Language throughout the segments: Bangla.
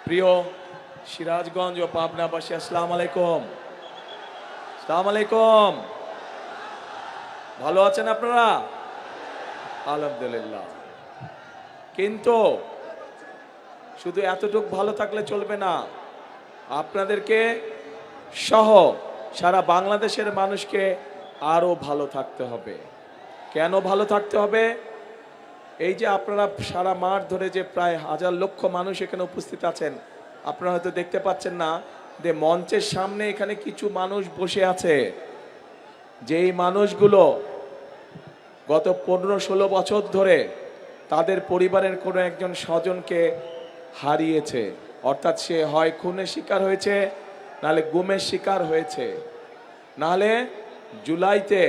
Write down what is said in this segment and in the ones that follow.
প্রিয় সিরাজগঞ্জ ও পাবনাবাসী, আসসালামু আলাইকুম। আসসালামু আলাইকুম। ভালো আছেন আপনারা? আলহামদুলিল্লাহ। কিন্তু শুধু এতটুকু ভালো থাকলে চলবে না, আপনাদেরকে সহ সারা বাংলাদেশের মানুষকে আরো ভালো থাকতে হবে। কেন ভালো থাকতে হবে? এই যে আপনারা সারা মাঠ ধরে যে প্রায় হাজার লক্ষ মানুষ এখানে উপস্থিত আছেন, আপনারা হয়তো দেখতে পাচ্ছেন না যে মঞ্চের সামনে এখানে কিছু মানুষ বসে আছে, যেই মানুষগুলো গত 15-16 বছর ধরে তাদের পরিবারের কোনো একজন স্বজনকে হারিয়েছে। অর্থাৎ সে হয় খুনের শিকার হয়েছে, নাহলে গুমের শিকার হয়েছে, নাহলে জুলাইতে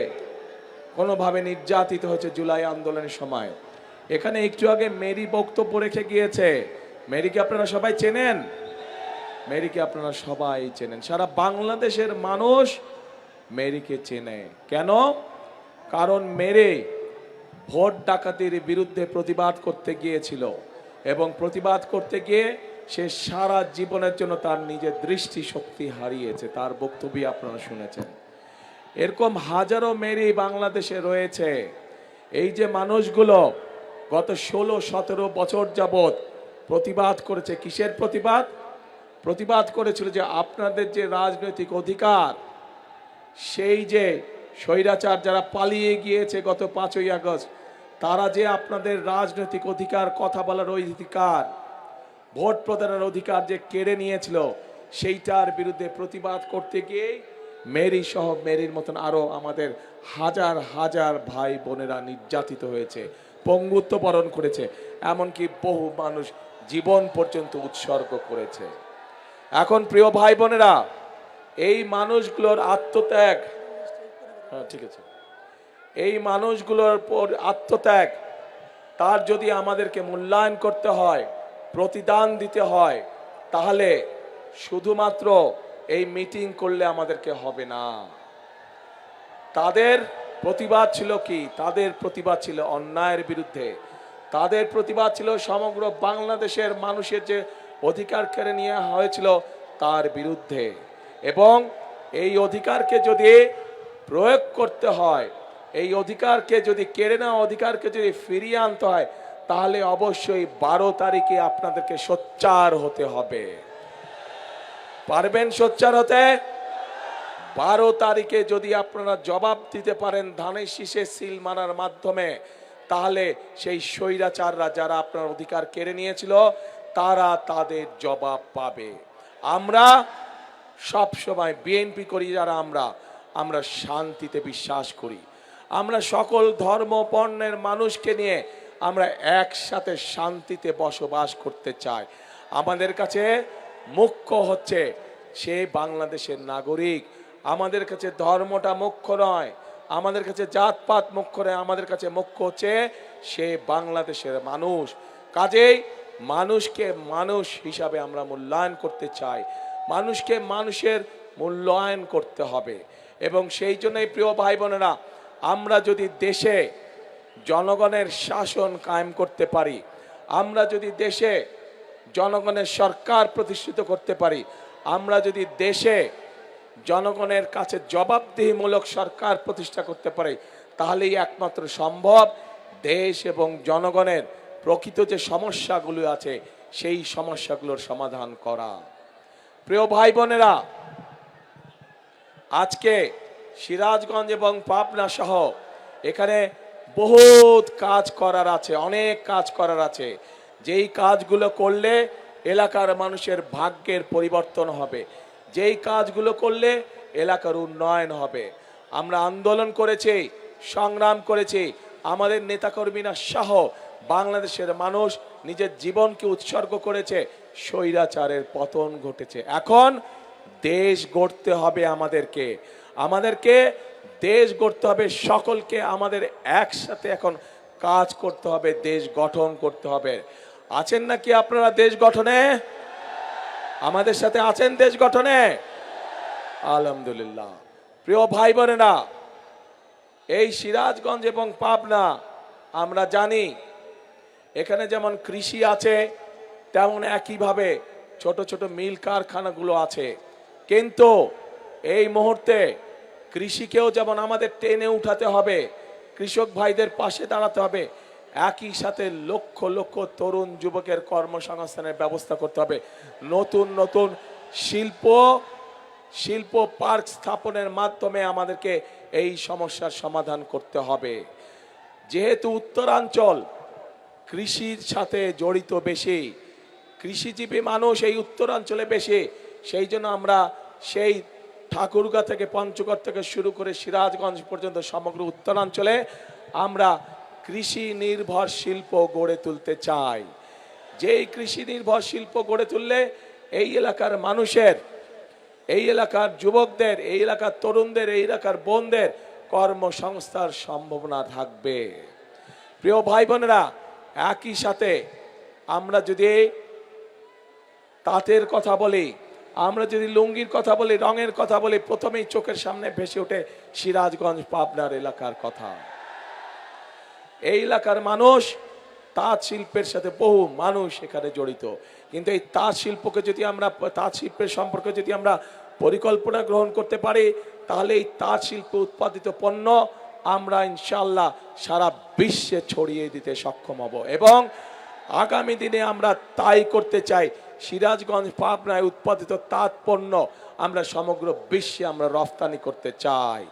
কোনোভাবে নির্যাতিত হয়েছে জুলাই আন্দোলনের সময়। এখানে একটু আগে মেরি বক্তব্য রেখে গিয়েছে। মেরিকে আপনারা সবাই চেনেন? মেরিকে আপনারা সবাই চেনেন, সারা বাংলাদেশের মানুষ মেরিকে চেনে। কেন? কারণ মেরি ভোট ডাকাতির বিরুদ্ধে প্রতিবাদ করতে গিয়েছিল, এবং প্রতিবাদ করতে গিয়ে সে সারা জীবনের জন্য তার নিজের দৃষ্টি শক্তি হারিয়েছে। তার বক্তব্য আপনারা শুনেছেন। এরকম হাজারো মেরি বাংলাদেশে রয়েছে। এই যে মানুষগুলো গত 16-17 বছর যাবৎ প্রতিবাদ করেছে। কিসের প্রতিবাদ? প্রতিবাদ করেছিল যে আপনাদের যে রাজনৈতিক অধিকার, সেই যে স্বৈরাচার যারা পালিয়ে গিয়েছে গত 5ই আগস্ট, তারা যে আপনাদের রাজনৈতিক অধিকার, কথা বলার অধিকার, ভোট প্রদানের অধিকার যে কেড়ে নিয়েছিল, সেইটার বিরুদ্ধে প্রতিবাদ করতে গিয়ে মেরি সহ মেরির মতন আরো আমাদের হাজার হাজার ভাই বোনেরা নির্যাতিত হয়েছে, পঙ্গুত্ব বরণ করেছে, এমনকি বহু মানুষ জীবন পর্যন্ত উৎসর্গ করেছে। এখন প্রিয় ভাই বোনেরা, এই মানুষগুলোর আত্মত্যাগ, ঠিক আছে, এই মানুষগুলোর পর আত্মত্যাগ, তার যদি আমাদেরকে মূল্যায়ন করতে হয়, প্রতিদান দিতে হয়, তাহলে শুধুমাত্র এই মিটিং করলে আমাদেরকে হবে না। তাদের প্রতিবাদ ছিল কি? তাদের প্রতিবাদ ছিল অন্যায়ের বিরুদ্ধে। তাদের প্রতিবাদ ছিল সমগ্র বাংলাদেশের মানুষের যে অধিকার কেড়ে নেওয়া হয়েছিল তার বিরুদ্ধে। এবং এই অধিকারকে যদি প্রয়োগ করতে হয়, এই অধিকারকে যদি কেড়ে নেওয়া অধিকারকে যদি ফিরিয়ে আনতে হয়, তাহলে অবশ্যই 12 তারিখে আপনাদেরকে সোচ্চার হতে হবে। পারবেন সোচ্চার হতে? 12 তারিখে যদি আপনারা জবাব দিতে পারেন ধানের শীষে সিল মারার মাধ্যমে, তাহলে সেই স্বৈরাচাররা যারা আপনার অধিকার কেড়ে নিয়েছিল তারা তাদের জবাব পাবে। আমরা সব সময় বিএনপি করি যারা, আমরা শান্তিতে বিশ্বাস করি। আমরা সকল ধর্ম বর্ণের মানুষকে নিয়ে আমরা একসাথে শান্তিতে বসবাস করতে চাই। আমাদের কাছে মুখ্য হচ্ছে সে বাংলাদেশের নাগরিক। আমাদের কাছে ধর্মটা মুখ্য নয়, আমাদের কাছে জাতপাত মুখ্য নয়, আমাদের কাছে মুখ্য হচ্ছে সে বাংলাদেশের মানুষ। কাজেই মানুষকে মানুষ হিসাবে আমরা মূল্যায়ন করতে চাই, মানুষকে মানুষের মূল্যায়ন করতে হবে। এবং সেই জন্যই প্রিয় ভাই বোনেরা, আমরা যদি দেশে জনগণের শাসন কায়েম করতে পারি, আমরা যদি দেশে জনগণের সরকার প্রতিষ্ঠিত করতে পারি, আমরা যদি দেশে জনগণের কাছে জবাবদিহিমূলক সরকার প্রতিষ্ঠা করতে পারি, তাহলেই একমাত্র সম্ভব দেশ এবং জনগণের প্রকৃত যে সমস্যাগুলো আছে সেই সমস্যাগুলোর সমাধান করা। প্রিয় ভাই বোনেরা, আজকে সিরাজগঞ্জ এবং পাবনা সহ এখানে বহুত কাজ করার আছে, অনেক কাজ করার আছে। যেই কাজগুলো করলে এলাকার মানুষের ভাগ্যের পরিবর্তন হবে, যেই কাজগুলো করলে এলাকার উন্নয়ন হবে। আমরা আন্দোলন করেছি, সংগ্রাম করেছি, আমাদের নেতাকর্মীরা সহ বাংলাদেশের মানুষ নিজের জীবনকে উৎসর্গ করেছে, স্বৈরাচারের পতন ঘটেছে। এখন দেশ গড়তে হবে আমাদেরকে দেশ গড়তে হবে। সকলকে আমাদের একসাথে এখন কাজ করতে হবে, দেশ গঠন করতে হবে। আছেন নাকি আপনারা দেশ গঠনে? আমাদের সাথে আছেন দেশ গঠনে? আলহামদুলিল্লাহ। প্রিয় ভাই বোনেরা, এই সিরাজগঞ্জ এবং পাবনা আমরা জানি এখানে যেমন কৃষি আছে, তেমন একইভাবে ছোট ছোট মিল কারখানাগুলো আছে, কিন্তু এই মুহূর্তে কৃষিকেও যেমন আমাদের টেনে উঠাতে হবে, কৃষক ভাইদের পাশে দাঁড়াতে হবে, একই সাথে লক্ষ লক্ষ তরুণ যুবকের কর্মসংস্থানের ব্যবস্থা করতে হবে। নতুন নতুন শিল্প পার্ক স্থাপনের মাধ্যমে আমাদেরকে এই সমস্যার সমাধান করতে হবে। যেহেতু উত্তরাঞ্চল কৃষির সাথে জড়িত বেশি, কৃষিজীবী মানুষ এই উত্তরাঞ্চলে বেশি, সেই জন্য আমরা সেই ঠাকুরগাঁ থেকে পঞ্চগড় থেকে শুরু করে সিরাজগঞ্জ পর্যন্ত সমগ্র উত্তরাঞ্চলে আমরা কৃষি নির্ভর শিল্প গড়ে তুলতে চাই। যেই কৃষি নির্ভর শিল্প গড়ে তুললে এই এলাকার মানুষের, এই এলাকার যুবকদের, এই এলাকার তরুণদের, এই এলাকার বোনদের কর্মসংস্থার সম্ভাবনা থাকবে। প্রিয় ভাই বোনেরা, একই সাথে আমরা যদি তাঁতের কথা বলি, আমরা যদি লুঙ্গির কথা বলি, রঙের কথা বলি, প্রথমেই চোখের সামনে ভেসে ওঠে সিরাজগঞ্জ পাবনার এলাকার কথা। এই এলাকার মানুষ তাঁত শিল্পের সাথে বহু মানুষ এখানে জড়িত, কিন্তু এই তাঁত শিল্পকে যদি আমরা, তাঁত শিল্পের সম্পর্কে যদি আমরা পরিকল্পনা গ্রহণ করতে পারি, তাহলে এই তাঁত শিল্প উৎপাদিত পণ্য আমরা ইনশাল্লাহ সারা বিশ্বে ছড়িয়ে দিতে সক্ষম হব। এবং আগামী দিনে আমরা তাই করতে চাই। সিরাজগঞ্জ পাবনায় উৎপাদিত তাঁত পণ্য আমরা সমগ্র বিশ্বে আমরা রফতানি করতে চাই।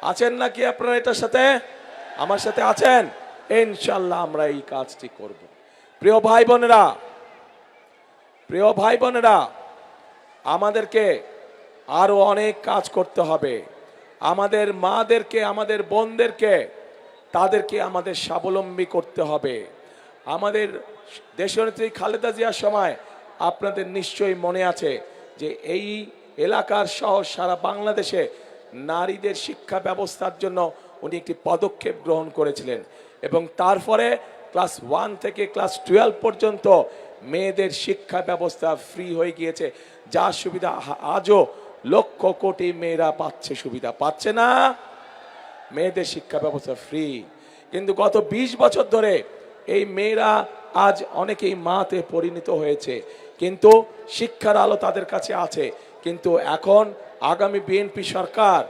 আছেন নাকি আপনারা এটার সাথে? আমার সাথে আছেন? ইনশাল্লাহ আমরা এই কাজটি করব। প্রিয় ভাই বোনেরা, আমাদেরকে আরো অনেক কাজ করতে হবে। আমাদের মাদেরকে, আমাদের বোনদেরকে, তাদেরকে আমাদের স্বাবলম্বী করতে হবে। আমাদের দেশনেত্রী খালেদা জিয়ার সময় আপনাদের নিশ্চয়ই মনে আছে যে এই এলাকার সহ সারা বাংলাদেশে নারীদের শিক্ষা ব্যবস্থার জন্য উনি একটি পদক্ষেপ গ্রহণ করেছিলেন, এবং তারপরে ক্লাস 1 থেকে ক্লাস 12 পর্যন্ত মেয়েদের শিক্ষা ব্যবস্থা ফ্রি হয়ে গিয়েছে, যার সুবিধা আজও লক্ষ কোটি মেয়েরা পাচ্ছে। সুবিধা পাচ্ছে না? মেয়েদের শিক্ষা ব্যবস্থা ফ্রি। কিন্তু গত 20 বছর ধরে এই মেয়েরা আজ অনেকেই মাতে পরিণত হয়েছে, কিন্তু শিক্ষার আলো তাদের কাছে আছে। কিন্তু এখন আগামী বিএনপি সরকার,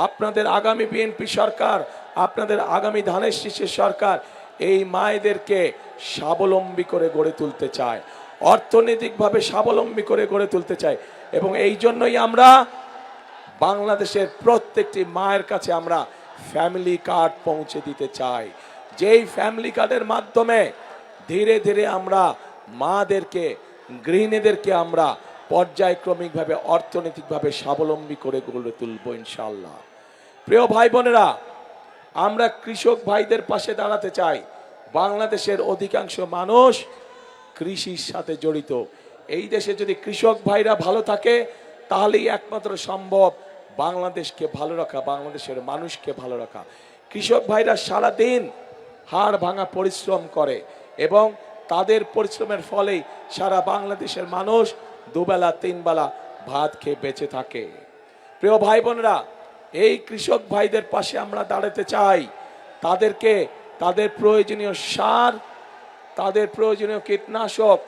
আপনাদের আগামী বিএনপি সরকার, আপনাদের আগামী ধানের শীষের সরকার এই মায়েদেরকে স্বাবলম্বী করে গড়ে তুলতে চায়, অর্থনৈতিকভাবে স্বাবলম্বী করে গড়ে তুলতে চায়। এবং এই জন্যই আমরা বাংলাদেশের প্রত্যেকটি মায়ের কাছে আমরা ফ্যামিলি কার্ড পৌঁছে দিতে চাই, যেই ফ্যামিলি কার্ডের মাধ্যমে ধীরে ধীরে আমরা মাদেরকে, গৃহিণীদেরকে আমরা পর্যায়ক্রমিকভাবে অর্থনৈতিকভাবে স্বাবলম্বী করে গড়ে তুলব ইনশাল্লাহ। প্রিয় ভাই বোনেরা, আমরা কৃষক ভাইদের পাশে দাঁড়াতে চাই। বাংলাদেশের অধিকাংশ মানুষ কৃষির সাথে জড়িত। এই দেশে যদি কৃষক ভাইরা ভালো থাকে, তাহলেই একমাত্র সম্ভব বাংলাদেশকে ভালো রাখা, বাংলাদেশের মানুষকে ভালো রাখা। কৃষক ভাইরা সারাদিন হাড় ভাঙা পরিশ্রম করে, এবং তাদের পরিশ্রমের ফলেই সারা বাংলাদেশের মানুষ দুবেলা তিনবেলা ভাত খেয়ে বেঁচে থাকে। প্রিয় ভাই বোনেরা, এই কৃষক ভাইদের পাশে আমরা দাঁড়াতে চাই। তাদেরকে তাদের প্রয়োজনীয় সার, তাদের প্রয়োজনীয় কীটনাশক,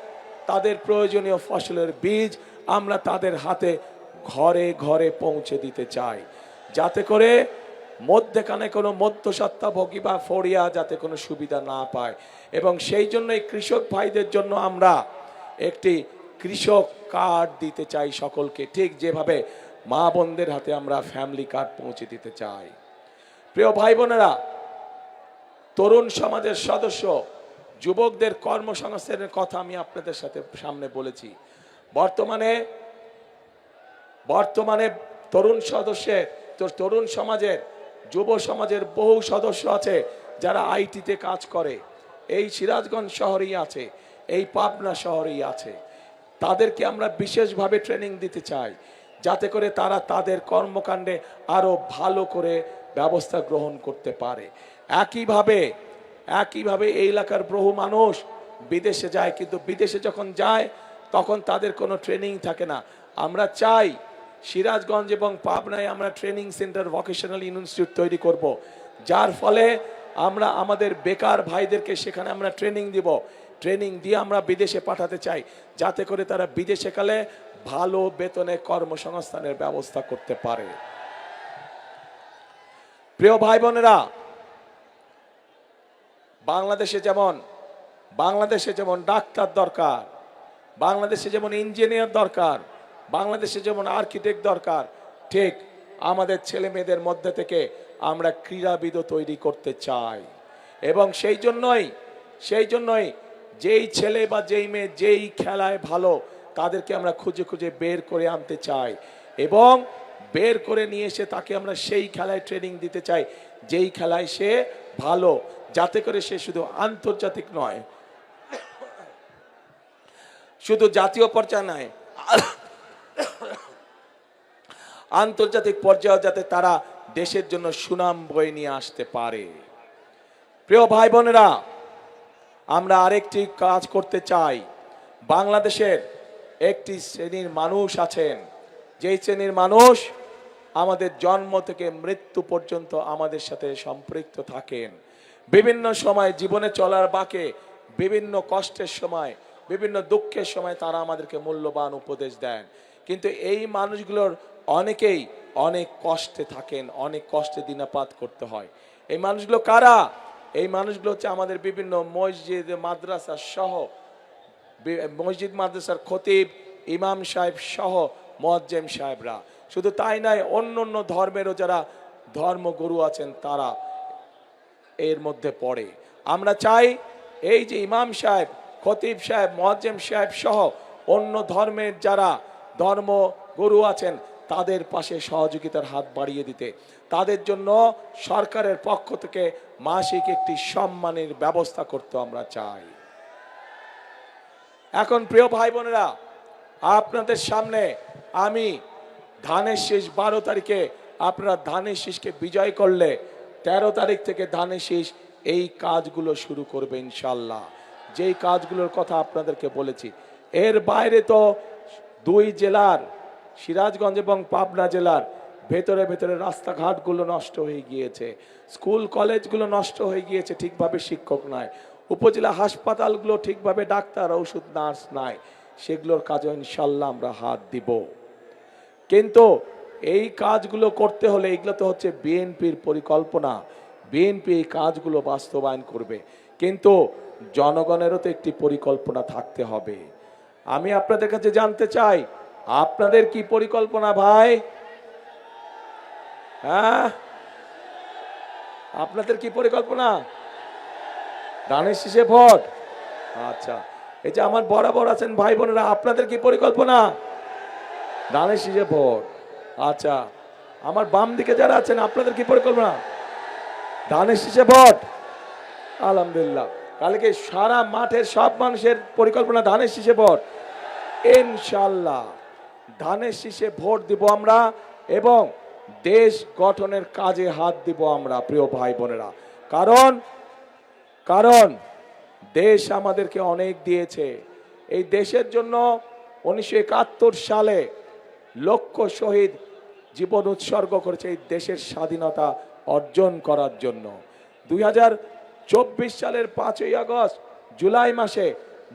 তাদের প্রয়োজনীয় ফসলের বীজ আমরা তাদের হাতে ঘরে ঘরে পৌঁছে দিতে চাই, যাতে করে মধ্যখানে কোনো মধ্যস্বত্বভোগী বা ফড়িয়া যাতে কোনো সুবিধা না পায়। এবং সেই জন্যই কৃষক ভাইদের জন্য আমরা একটি কৃষক কার্ড দিতে চাই সকলকে, ঠিক যেভাবে মা বোনদের হাতে আমরা ফ্যামিলি কার্ড পৌঁছে দিতে চাই। প্রিয় ভাই বোনেরা, তরুণ সমাজের সদস্য, যুবকদের কর্মসংস্থানের কথা আমি আপনাদের সাথে সামনে বলেছি। বর্তমানে তরুণ সমাজের, যুব সমাজের বহু সদস্য আছে যারা আইটিতে কাজ করে। এই সিরাজগঞ্জ শহরেই আছে, এই পাবনা শহরেই আছে। তাদেরকে আমরা বিশেষভাবে ট্রেনিং দিতে চাই, যাতে করে তারা তাদের কর্মকাণ্ডে আরো ভালো করে ব্যবস্থা গ্রহণ করতে পারে। একইভাবে এই এলাকার বহু মানুষ বিদেশে যায়, কিন্তু বিদেশে যখন যায় তখন তাদের কোনো ট্রেনিং থাকে না। আমরা চাই সিরাজগঞ্জ এবং পাবনায় আমরা ট্রেনিং সেন্টার, ভোকেশনাল ইনস্টিটিউট তৈরি করব, যার ফলে আমরা আমাদের বেকার ভাইদেরকে সেখানে আমরা ট্রেনিং দিব। ট্রেনিং দিয়ে আমরা বিদেশে পাঠাতে চাই, যাতে করে তারা বিদেশে গেলে ভালো বেতনে কর্মসংস্থানের ব্যবস্থা করতে পারে। প্রিয় ভাই বোনেরা, বাংলাদেশে যেমন ডাক্তার দরকার, বাংলাদেশে যেমন ইঞ্জিনিয়ার দরকার, বাংলাদেশে যেমন আর্কিটেক্ট দরকার, ঠিক আমাদের ছেলে মেয়েদের মধ্যে থেকে আমরা ক্রীড়াবিদও তৈরি করতে চাই। এবং সেই জন্যই যেই ছেলে বা যেই মেয়ে যেই খেলায় ভালো, তাদেরকে আমরা খুঁজে খুঁজে বের করে আনতে চাই এবং বের করে নিয়ে এসে তাকে আমরা সেই খেলায় ট্রেনিং দিতে চাই যেই খেলায় সে ভালো, যাতে করে সে শুধু আন্তর্জাতিক নয়, শুধু জাতীয় পর্যায়ে নয়, আন্তর্জাতিক পর্যায়ে যাতে তারা দেশের জন্য সুনাম বয়ে নিয়ে আসতে পারে। প্রিয় ভাই বোনেরা, আমরা আরেকটি কাজ করতে চাই। বাংলাদেশের একটি শ্রেণীর মানুষ আছেন, যেই শ্রেণীর মানুষ আমাদের জন্ম থেকে মৃত্যু পর্যন্ত আমাদের সাথে সম্পৃক্ত থাকেন। বিভিন্ন সময় জীবনে চলার বাঁকে, বিভিন্ন কষ্টের সময়, বিভিন্ন দুঃখের সময় তারা আমাদেরকে মূল্যবান উপদেশ দেন। কিন্তু এই মানুষগুলোর অনেকেই অনেক কষ্টে থাকেন, অনেক কষ্টে দিনাপাত করতে হয়। এই মানুষগুলো কারা? এই মানুষগুলো হচ্ছে আমাদের বিভিন্ন মসজিদ মাদ্রাসা সহ, মসজিদ মাদ্রাসার খতিব, ইমাম সাহেব সহ মুয়াজ্জিম সাহেবরা। শুধু তাই নয়, অন্য অন্য ধর্মেরও যারা ধর্মগুরু আছেন তারা এর মধ্যে পড়ে। আমরা চাই এই যে ইমাম সাহেব, খতিব সাহেব, মুয়াজ্জিম সাহেব সহ অন্য ধর্মের যারা ধর্মগুরু আছেন তাদের পাশে সহযোগিতার হাত বাড়িয়ে দিতে, তাদের জন্য সরকারের পক্ষ থেকে মাসিক একটি সম্মানের ব্যবস্থা করতে আমরা চাই। এখন প্রিয় ভাই বোনেরা, আপনাদের সামনে আমি ধানের শীষ 12 তারিখে আপনারা ধানের শীষকে বিজয় করলে 13 তারিখ থেকে ধানের শীষ এই কাজগুলো শুরু করবে ইনশাল্লাহ। যেই কাজগুলোর কথা আপনাদেরকে বলেছি, এর বাইরে তো 2 জেলার, সিরাজগঞ্জ এবং পাবনা জেলার ভেতরে ভেতরে রাস্তাঘাটগুলো নষ্ট হয়ে গিয়েছে, স্কুল কলেজগুলো নষ্ট হয়ে গিয়েছে, ঠিকভাবে শিক্ষক নাই, উপজেলা হাসপাতালগুলো ঠিকভাবে ডাক্তার, ওষুধ, নার্স নাই, সেগুলোর কাজে ইনশাল্লাহ আমরা হাত দিব। কিন্তু এই কাজগুলো করতে হলে এগুলো তো হচ্ছে বিএনপির পরিকল্পনা, বিএনপি এই কাজগুলো বাস্তবায়ন করবে, কিন্তু জনগণেরও তো একটি পরিকল্পনা থাকতে হবে। আমি আপনাদের কাছে জানতে চাই, আপনাদের কি পরিকল্পনা ভাই? হ্যাঁ, আপনাদের কি পরিকল্পনা? ধানের শীষে ভোট। আচ্ছা, এই যে আমার বরাবর আছেন ভাই বোনেরা, আপনাদের কি পরিকল্পনা? ধানের শীষে ভোট। আচ্ছা, আমার বাম দিকে যারা আছেন আপনাদের কি পরিকল্পনা? ধানের শীষে ভোট। আলহামদুলিল্লাহ, কালকে সারা মাঠের সব মানুষের পরিকল্পনা ধানের শীষে ভোট। ইনশাল্লাহ ধানের শীষে ভোট দিব আমরা এবং দেশ গঠনের কাজে হাত দিব আমরা প্রিয় ভাই বোনেরা। কারণ দেশ আমাদেরকে অনেক দিয়েছে। এই দেশের জন্য 1971 সালে লক্ষ শহীদ জীবন উৎসর্গ করেছে এই দেশের স্বাধীনতা অর্জন করার জন্য। 2024 সালের 5ই আগস্ট, জুলাই মাসে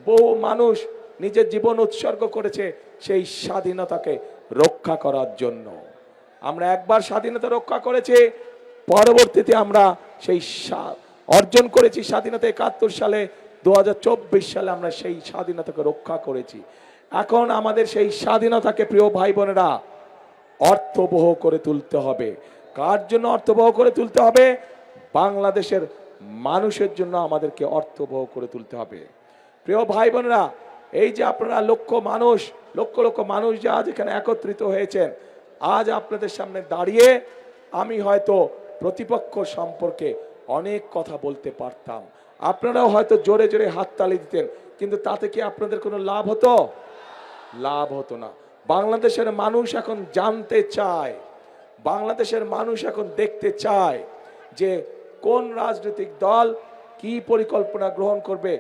বহু মানুষ নিজের জীবন উৎসর্গ করেছে সেই স্বাধীনতাকে রক্ষা করার জন্য। আমরা একবার স্বাধীনতা রক্ষা করেছি, পরবর্তীতে আমরা সেই অর্জন করেছি স্বাধীনতা 71 সালে, 2024 সালে আমরা সেই স্বাধীনতাকে রক্ষা করেছি। এখন আমাদের সেই স্বাধীনতাকে প্রিয় ভাই বোনেরা অর্থবহ করে তুলতে হবে। কার জন্য অর্থবহ করে তুলতে হবে? বাংলাদেশের মানুষের জন্য আমাদেরকে অর্থবহ করে তুলতে হবে। প্রিয় ভাই বোনেরা, এই যে আপনারা লক্ষ লক্ষ মানুষ যে আজ এখানে একত্রিত হয়েছেন, আজ আপনাদের সামনে দাঁড়িয়ে আমি হয়তো প্রতিপক্ষ সম্পর্কে অনেক কথা বলতে পারতাম, আপনারাও হয়তো জোরে জোরে হাততালি দিতেন, কিন্তু তাতে কি আপনাদের কোনো লাভ হতো? লাভ হতো না। বাংলাদেশের মানুষ এখন জানতে চায়, বাংলাদেশের মানুষ এখন দেখতে চায় যে কোন রাজনৈতিক দল কি পরিকল্পনা গ্রহণ করবে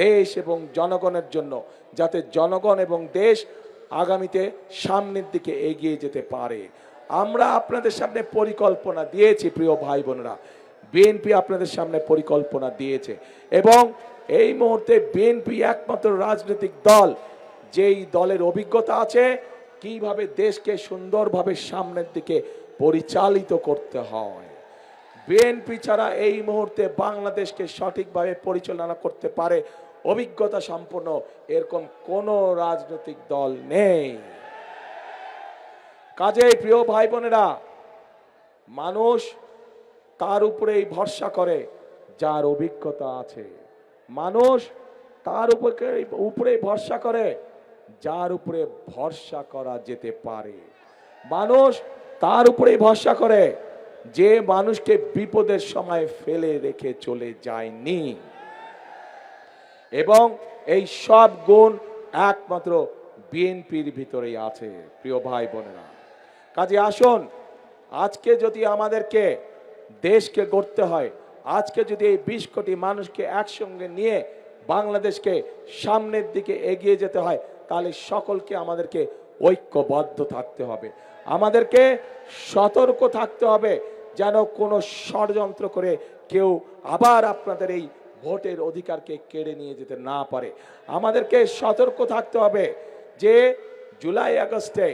দেশ এবং জনগণের জন্য, যাতে জনগণ এবং দেশ আগামীতে সামনের দিকে এগিয়ে যেতে পারে। আমরা আপনাদের সামনে পরিকল্পনা দিয়েছি প্রিয় ভাই বোনেরা, বিএনপি আপনাদের সামনে পরিকল্পনা দিয়েছে এবং এই মুহূর্তে বিএনপি একমাত্র রাজনৈতিক দল যেই দলের অভিজ্ঞতা আছে কিভাবে দেশকে সুন্দরভাবে সামনের দিকে পরিচালিত করতে হয়। বিএনপি ছাড়া এই মুহূর্তে বাংলাদেশকে সঠিকভাবে পরিচালনা করতে পারে অভিজ্ঞতা সম্পন্ন এরকম কোন রাজনৈতিক দল নেই। কাজেই প্রিয় ভাই বোনেরা, মানুষ তার উপরেই ভরসা করে যার অভিজ্ঞতা আছে। মানুষ তার উপরে ভরসা করে যার উপরে ভরসা করা যেতে পারে। মানুষ তার উপরে ভরসা করে যে মানুষকে বিপদের সময় ফেলে রেখে চলে যায়নি। এবং এই সব গুণ একমাত্র বিএনপির ভিতরেই আছে প্রিয় ভাই বোনেরা। কাজে আসুন, আজকে যদি আমাদেরকে দেশকে গড়তে হয়, আজকে যদি এই 20 কোটি মানুষকে একসঙ্গে নিয়ে বাংলাদেশকে সামনের দিকে এগিয়ে যেতে হয়, তাহলে সকলকে আমাদেরকে ঐক্যবদ্ধ থাকতে হবে। আমাদেরকে সতর্ক থাকতে হবে যেন কোনো ষড়যন্ত্র করে কেউ আবার আপনাদের এই ভোটের অধিকারকে কেড়ে নিয়ে যেতে না পারে। আমাদেরকে সতর্ক থাকতে হবে যে জুলাই আগস্টে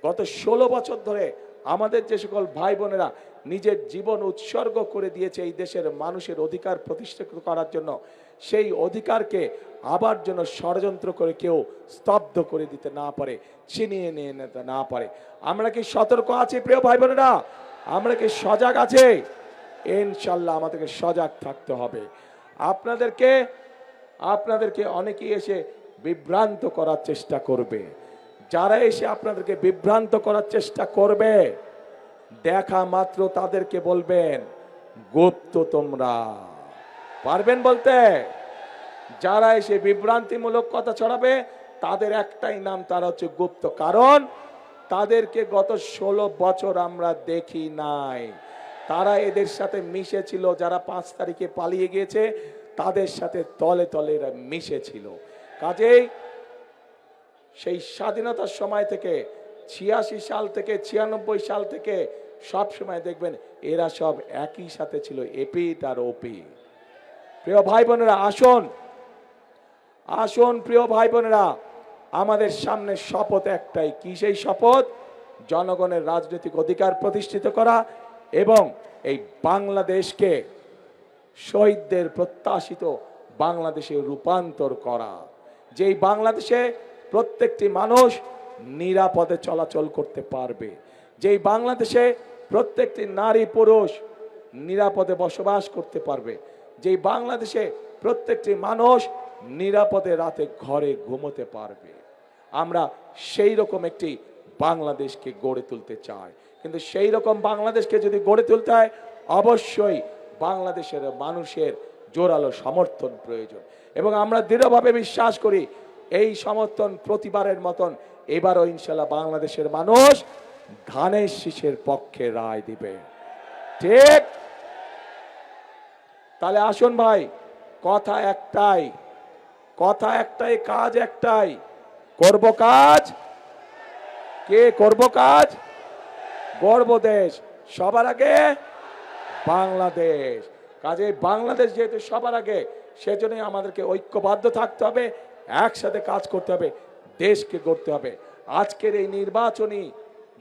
গত 16 বছর ধরে আমাদের যে সকল ভাই বোনেরা নিজের জীবন উৎসর্গ করে দিয়েছে এই দেশের মানুষের অধিকার প্রতিষ্ঠিত করার জন্য, সেই অধিকারকে আবার যেন ষড়যন্ত্র করে কেউ স্তব্ধ করে দিতে না পারে, ছিনিয়ে নিয়ে নিতে না পারে। আমরা কি সতর্ক আছি প্রিয় ভাই বোনেরা? আমরা কি সজাগ আছি? ইনশাল্লাহ আমাদেরকে সজাগ থাকতে হবে। আপনাদেরকে অনেকেই এসে বিভ্রান্ত করার চেষ্টা করবে। যারা এসে আপনাদেরকে বিভ্রান্ত করার চেষ্টা করবে, দেখা মাত্র তাদেরকে বলবেন গুপ্ত তোমরা। পারবেন বলতে? যারা এসে বিভ্রান্তিমূলক কথা ছড়াবে তাদের একটাই নাম, তারা হচ্ছে গুপ্ত। কারণ তাদেরকে গত 16 বছর আমরা দেখি নাই। তারা এদের সাথে মিশেছিল, যারা 5 তারিখে পালিয়ে গিয়েছে তাদের সাথে তলে তলে এরা মিশেছিল। কাজেই সেই স্বাধীনতার সময় থেকে 86 সাল থেকে 96 সাল থেকে সব সময় দেখবেন এরা সব একই সাথে ছিল, এপিট আর ওপি। প্রিয় ভাই বোনেরা, আসুন প্রিয় ভাই বোনেরা, আমাদের সামনে শপথ একটাই। কি সেই শপথ? জনগণের রাজনৈতিক অধিকার প্রতিষ্ঠিত করা এবং এই বাংলাদেশকে শহীদদের প্রত্যাশিত বাংলাদেশে রূপান্তর করা। যেই বাংলাদেশে প্রত্যেকটি মানুষ নিরাপদে চলাচল করতে পারবে, যেই বাংলাদেশে প্রত্যেকটি নারী পুরুষ নিরাপদে বসবাস করতে পারবে, যেই বাংলাদেশে প্রত্যেকটি মানুষ নিরাপদে রাতে ঘরে ঘুমোতে পারবে। আমরা সেই রকম একটি বাংলাদেশকে গড়ে তুলতে চাই। কিন্তু সেই রকম বাংলাদেশকে যদি গড়ে তুলতে হয়, অবশ্যই বাংলাদেশের মানুষের জোরালো সমর্থন প্রয়োজন। এবং আমরা দৃঢ়ভাবে বিশ্বাস করি এই সমর্থন প্রতিবারের মতন এবারও ইনশাল্লাহ বাংলাদেশের মানুষ ধানের শীষের পক্ষে রায় দিবে। ঠিক? তাহলে আসুন ভাই, কথা একটাই, কাজ একটাই। করব কাজ, কে করব কাজ? গর্ব দেশ, সবার আগে বাংলাদেশ। কাজে বাংলাদেশ যেহেতু সবার আগে, সেজন্যই আমাদেরকে ঐক্যবদ্ধ থাকতে হবে, একসাথে কাজ করতে হবে, দেশকে গড়তে হবে। আজকের এই নির্বাচনী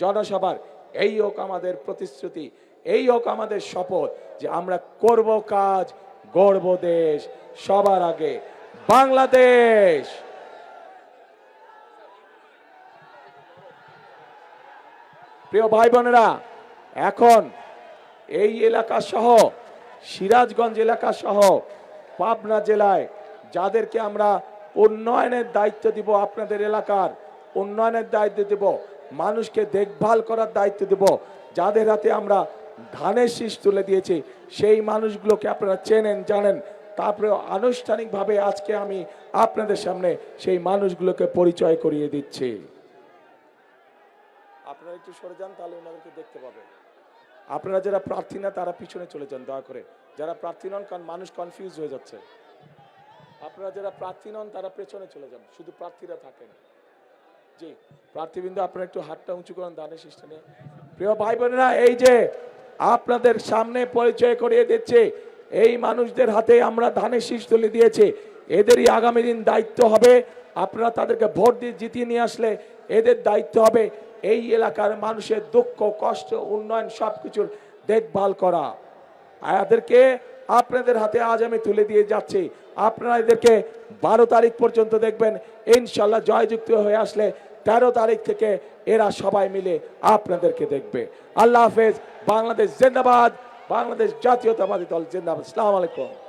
জনসভার এই হোক আমাদের প্রতিশ্রুতি, এই হোক আমাদের শপথ যে আমরা করব কাজ, গড়ব দেশ, সবার আগে বাংলাদেশ। প্রিয় ভাই বোনেরা, এখন এই এলাকা সহ সিরাজগঞ্জ এলাকা সহ পাবনা জেলায় যাদেরকে আমরা উন্নয়নের দায়িত্ব দিব, আপনাদের এলাকার উন্নয়নের দায়িত্ব দেব, মানুষকে দেখভাল করার দায়িত্ব দেব, যাদের হাতে আমরা ধানের শীষ তুলে দিয়েছি, সেই মানুষগুলোকে আপনারা চেনেন, জানেন। তারপরে আনুষ্ঠানিকভাবে আজকে আমি আপনাদের সামনে সেই মানুষগুলোকে পরিচয় করিয়ে দিচ্ছি। আপনারা একটু সরে যান, তাহলে ওনাদেরকে দেখতে পাবেন। আপনারা যারা প্রার্থী না তারা পিছনে চলে যান দয়া করে। যারা প্রার্থী নন, কারণ মানুষ কনফিউজ হয়ে যাচ্ছে। আপনারা যারা প্রার্থী নন তারা পেছনে চলে যান, শুধু প্রার্থীরা থাকেন। জি প্রার্থীবৃন্দ, আপনারা একটু হাতটা উঁচু করেন ধানের শীষটা নিয়ে। প্রিয় ভাই বোনেরা, এই যে আপনাদের সামনে পরিচয় করিয়ে দিচ্ছি, এই মানুষদের হাতে আমরা ধানের শীষ তুলে দিয়েছি, এদেরই আগামী দিন দায়িত্ব হবে। আপনারা তাদেরকে ভোট দিয়ে জিতিয়ে নিয়ে আসলে এদের দায়িত্ব হবে এই এলাকার মানুষের দুঃখ কষ্ট উন্নয়ন সবকিছুর দেখভাল করা। এদেরকে আপনাদের হাতে আজ আমি তুলে দিয়ে যাচ্ছি। আপনারা এদেরকে 12 তারিখ পর্যন্ত দেখবেন, ইনশাল্লাহ জয়যুক্ত হয়ে আসলে 13 তারিখ থেকে এরা সবাই মিলে আপনাদেরকে দেখবে। আল্লাহ হাফেজ। বাংলাদেশ জিন্দাবাদ, বাংলাদেশ জাতীয়তাবাদী দল জিন্দাবাদ। আসসালামু আলাইকুম।